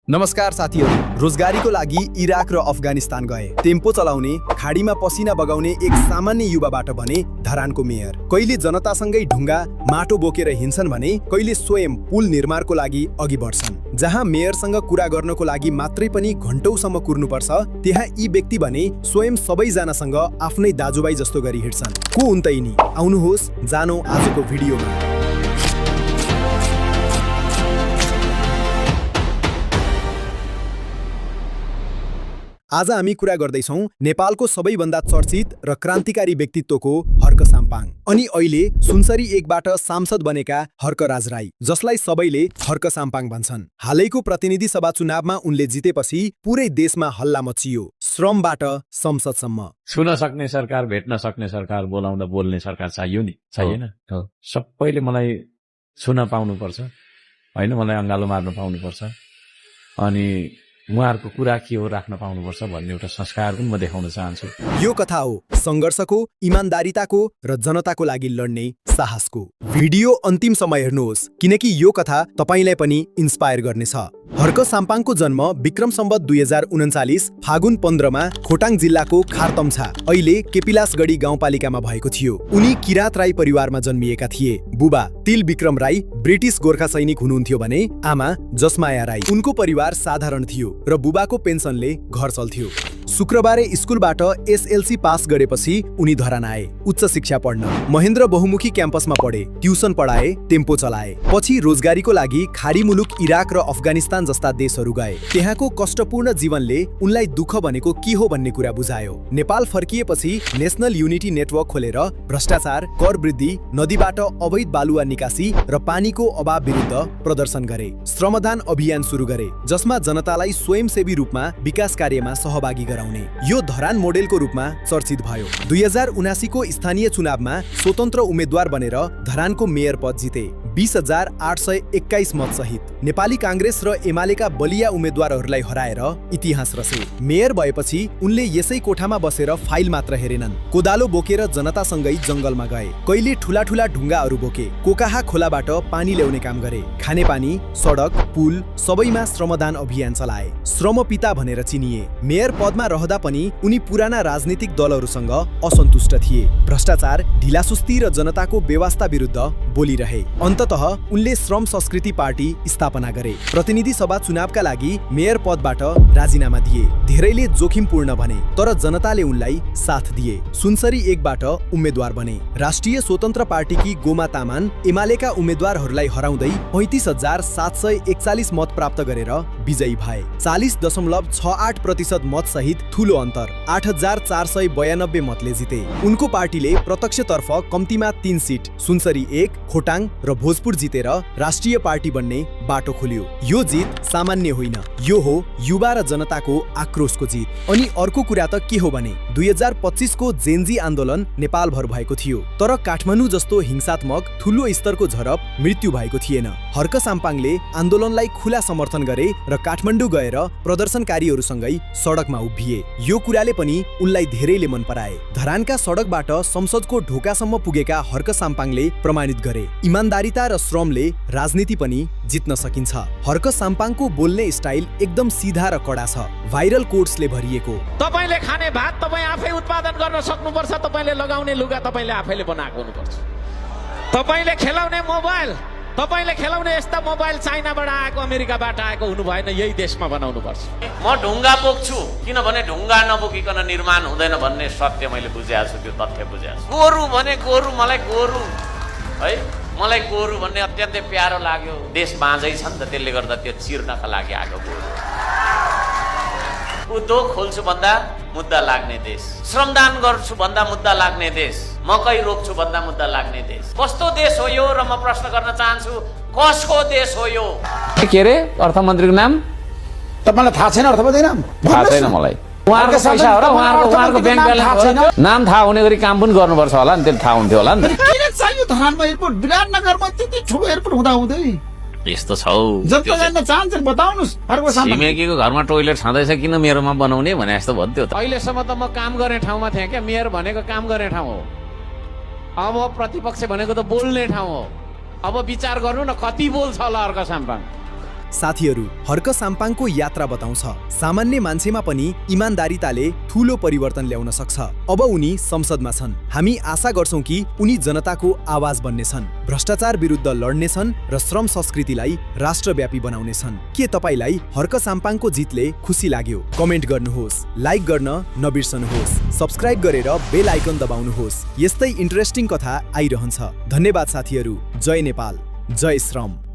नमस्कार साथीहरू, रोजगारीको लागि इराक र अफगानिस्तान गए। टेम्पो चलाउने, खाडीमा पसिना बगाउने एक सामान्य युवाबाट भने धरानको मेयर। कहिले जनतासँगै ढुङ्गा माटो बोकेर हिँड्छन् भने कहिले स्वयं पुल निर्माणको लागि अघि बढ्छन्। जहाँ मेयरसँग कुरा गर्नको लागि मात्रै पनि घण्टौसम्म कुर्नुपर्छ, त्यहाँ यी व्यक्ति भने स्वयं सबैजनासँग आफ्नै दाजुभाइ जस्तो गरी हिँड्छन्। को उन त यिनी? आउनुहोस् जानो आजको भिडियोमा। आज हामी कुरा गर्दैछौँ नेपालको सबैभन्दा चर्चित र क्रान्तिकारी व्यक्तित्वको हर्क साम्पाङ अनि अहिले सुनसरी 1बाट सांसद बनेका हर्कराज राई, जसलाई सबैले हर्क साम्पाङ भन्छन्। हालैको प्रतिनिधि सभा चुनावमा उनले जितेपछि पुरै देशमा हल्ला मचियो, श्रमबाट संसदसम्म। छुन सक्ने सरकार, भेट्न सक्ने सरकार, बोलाउँदा बोल्ने सरकार चाहियो नि, चाहिएन? सबैले मलाई छुन पाउनुपर्छ होइन, मलाई अँगालो मार्न पाउनुपर्छ अनि उहाँहरूको कुरा के हो राख्न पाउनुपर्छ भन्ने एउटा संस्कार पनि म देखाउन चाहन्छु। यो कथा हो संघर्षको, इमानदारीताको र जनताको लागि लड्ने साहसको। भिडियो अन्तिमसम्म हेर्नुहोस् किनकि यो कथा तपाईलाई पनि इन्स्पायर गर्नेछ। हर्क साम्पाङको जन्म विक्रम सम्वत 2039 फागुन 15मा खोटाङ जिल्लाको खारतम्छा, अहिले केपिलासगढी गाउँपालिकामा भएको थियो। उनी किरात राई परिवारमा जन्मिएका थिए। बुबा तिल विक्रम राई ब्रिटिस गोर्खा सैनिक हुनुहुन्थ्यो भने आमा जसमाया राई। उनको परिवार साधारण थियो र बुबाको पेन्सनले घर चल्थ्यो। शुक्रबारे स्कुलबाट एसएलसी पास गरेपछि उनी धरान आए उच्च शिक्षा पढ्न। महेन्द्र बहुमुखी क्याम्पसमा पढे, ट्युसन पढाए, टेम्पो चलाए। पछि रोजगारीको लागि खाडी मुलुक इराक र अफगानिस्तान जस्ता देशहरू गए। त्यहाँको कष्टपूर्ण जीवनले उनलाई दुःख भनेको के हो भन्ने कुरा बुझायो। नेपाल फर्किएपछि नेशनल युनिटी नेटवर्क खोलेर भ्रष्टाचार, कर वृद्धि, नदीबाट अवैध बालुवा निकासी र पानीको अभाव विरुद्ध प्रदर्शन गरे। श्रमदान अभियान सुरु गरे, जसमा जनतालाई स्वयंसेवी रूपमा विकास कार्यमा सहभागी गराउने। यो धरान मोडेलको रूपमा चर्चित भयो। 2079 को स्थानीय चुनावमा स्वतन्त्र उम्मेद्वार बनेर धरानको मेयर पद जिते, 20,821 मत सहित। नेपाली कांग्रेस र एमालेका बलिया उम्मेद्वारहरूलाई हराएर इतिहास रचे। मेयर भएपछि उनले यसै कोठामा बसेर फाइल मात्र हेरेनन्, कोदालो बोकेर जनतासँगै जंगलमा गए। कहिले ठूला ठूला ढुङ्गाहरू बोके, कोकाहा खोलाबाट पानी ल्याउने काम गरे। खानेपानी, सडक, पुल सबैमा श्रमदान अभियान चलाए। श्रम पिता भनेर चिनिए। मेयर पदमा रहँदा पनि उनी पुराना राजनीतिक दलहरूसँग असन्तुष्ट थिए। भ्रष्टाचार, ढिलासुस्ती र जनताको व्यवस्था विरुद्ध बोलिरहे। अन्ततः उनले श्रम संस्कृति पार्टी स्थापना गरे। प्रतिनिधि सभा चुनावका लागि मेयर पदबाट राजीनामा दिए। धेरैले जोखिमपूर्ण भने, तर जनताले उनलाई साथ दिए। सुनसरी 1बाट उम्मेद्वार बने। राष्ट्रिय स्वतन्त्र पार्टीकी गोमा तामाङ एमालेका उम्मेद्वारहरूलाई हराउँदै 35,741 मत प्राप्त गरेर विजयी भए। 40.68% मत सहित ठूलो अन्तर 8,492 मतले जिते। उनको पार्टीले प्रत्यक्षतर्फ कम्तीमा 3 सिट सुनसरी 1, खोटाङ र भोजपुर जितेर राष्ट्रिय पार्टी बन्ने बाटो खोल्यो। यो जित सामान्य होइन, यो हो युवा र जनताको आक्रोशको जित। अनि अर्को कुरा त के हो भने 2025 को जेनजी आन्दोलन नेपालभर भएको थियो, तर काठमाडौँ जस्तो हिंसात्मक ठूलो स्तरको झडप मृत्यु भएको थिएन। हर्क साम्पाङले आन्दोलनलाई खुला समर्थन गरे र काठमाडौँ गएर प्रदर्शनकारीहरूसँगै सडकमा उभिए। यो कुराले पनि उनलाई धेरैले मन पराए। धरानका सडकबाट संसदको ढोकासम्म पुगेका हर्क साम्पाङले प्रमाणित गरे इमानदारीता र श्रमले राजनीति पनि जित्न सकिन्छ। हर्क साम्पाङको बोल्ने स्टाइल एकदम सिधा र कडा छ, भाइरल कोट्सले भरिएको। तपाईले खाने भात तपाई आफै उत्पादन गर्न सक्नुपर्छ, तपाईले लगाउने लुगा तपाईले आफैले बनाएको हुनुपर्छ, तपाईले खेलाउने मोबाइल, तपाईले खेलाउने यस्ता मोबाइल चाइनाबाट आएको, अमेरिकाबाट आएको हुनु भएन, यही देशमा बनाउनु पर्छ। म ढुङ्गा बोक्छु किनभने ढुङ्गा नबोकिकन निर्माण हुँदैन भन्ने सत्य मैले बुझेको छु, त्यो तथ्य बुझेको छु। गोरु भने गोरु, मलाई गोरु है, मलाई गोरु भन्ने अत्यन्तै प्यारो लाग्यो। देश बाँझै छ नि त, त्यसले गर्दा त्यो चिर्नका लागि आएको गोरु। उद्योग खोल्छु भन्दा मुद्दा लाग्ने देश, श्रमदान गर्छु भन्दा मुद्दा लाग्ने देश, मकै रोप्छु भन्दा मुद्दा लाग्ने देश। कस्तो देश हो यो र म प्रश्न गर्न चाहन्छु, कसको देश हो यो? के अरे अर्थमन्त्रीको नाम तपाईलाई थाहा छैन? अर्थमन्त्री नाम थाहा छैन मलाई। उहाँको पैसा हो र उहाँको ब्याङ्क ब्यालेन्स नाम थाहा हुने गरी काम पनि गर्नुपर्छ होला नि, त्यसले थाहा हुन्थ्यो होला नि। किन चाहियो धरानमा एयरपोर्ट? विराटनगरमा त्यति ठुलो एयरपोर्ट हुँदा हुँदै यस्तो छ हौ। जनता जान्न चाहन्छन्, बताउनुस्। अर्को सामान छिमेकीको घरमा टोइलेट छँदैछ, किन मेरोमा बनाउने भने जस्तो भन्थ्यो त। अहिलेसम्म त म काम गर्ने ठाउँमा थिएँ क्या। मेयर भनेको काम गर्ने ठाउँ हो, अब प्रतिपक्ष भनेको त बोल्ने ठाउँ हो। अब विचार गर्नु न, कति बोल्छ होला हर्क साम्पाङ। साथीहरू, हर्क साम्पाङको यात्रा बताउँछ सामान्य मान्छेमा पनि इमान्दारिताले ठूलो परिवर्तन ल्याउन सक्छ। अब उनी संसदमा छन्। हामी आशा गर्छौं कि उनी जनताको आवाज बन्नेछन्, भ्रष्टाचार विरुद्ध लड्नेछन् र श्रम संस्कृतिलाई राष्ट्रव्यापी बनाउनेछन्। के तपाईलाई हर्क साम्पाङको जितले खुसी लाग्यो? कमेन्ट गर्नुहोस्, लाइक गर्न नबिर्सनुहोस्, सब्स्क्राइब गरेर बेल आइकन दबाउनुहोस्। यस्तै इन्ट्रेस्टिङ कथा आइरहन्छ। धन्यवाद साथीहरू। जय नेपाल, जय श्रम।